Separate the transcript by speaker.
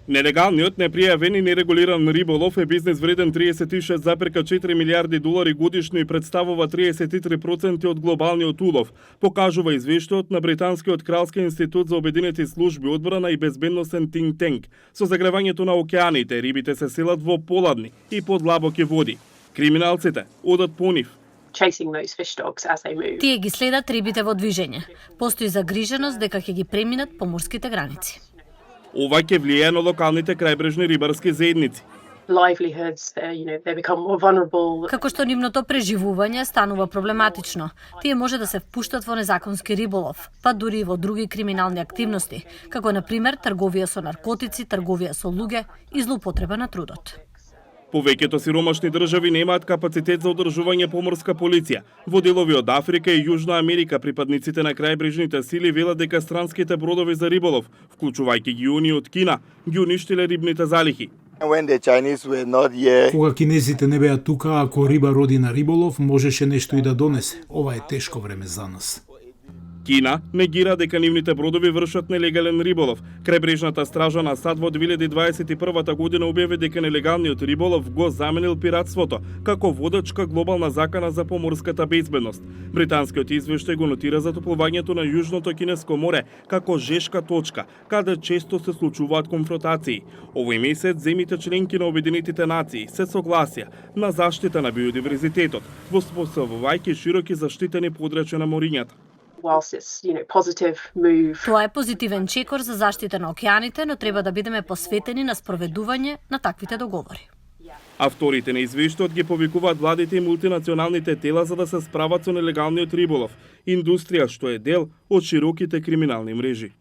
Speaker 1: Нелегалниот, непријавен и нерегулиран риболов е бизнес вреден 36,4 милиарди долари годишно и представува 33% од глобалниот улов, покажува извештајот на Британскиот кралски институт за обединети служби одбрана и безбедносен think tank. Со загревањето на океаните, рибите се селат во поладни и подлабоки води. Криминалците одат по нив.
Speaker 2: Тие ги следат рибите во движење. Постои загриженост дека ќе ги преминат поморските граници.
Speaker 1: Ова ќе влијае на локалните крајбрежни рибарски заедници.
Speaker 2: Како што нивното преживување станува проблематично, тие може да се впуштат во незаконски риболов, па дури и во други криминални активности, како на пример трговија со наркотици, трговија со луѓе и злоупотреба на трудот.
Speaker 1: Повеќето сиромашни држави немаат капацитет за одржување поморска полиција. Во делови од Африка и Јужна Америка припадниците на крајбрежните сили велат дека странските бродови за риболов, вклучувајќи ги оние од Кина, ги уништиле рибните залихи.
Speaker 3: Кога кинезите не беа тука, ако риба роди на риболов, можеше нешто и да донесе. Ова е тешко време за нас.
Speaker 1: Кина негира дека нивните бродови вршат нелегален риболов. Крајбрежната стража на САД во 2021 година објави дека нелегалниот риболов го заменил пиратството како водачка глобална закана за поморската безбедност. Британскиот извештај го нотира затоплувањето на Јужното Кинеско море како жешка точка, каде често се случуваат конфронтации. Овој месец земите членки на Обединетите нации се согласија на заштита на биодиверзитетот, воспоставувајќи широки заштитени подрачја на морињата.
Speaker 2: Тоа е позитивен чекор за заштита на океаните, но треба да бидеме посветени на спроведување на таквите договори.
Speaker 1: Авторите на извештајот ги повикуваат владите и мултинационалните тела за да се справат со нелегалниот риболов, индустрија што е дел од широките криминални мрежи.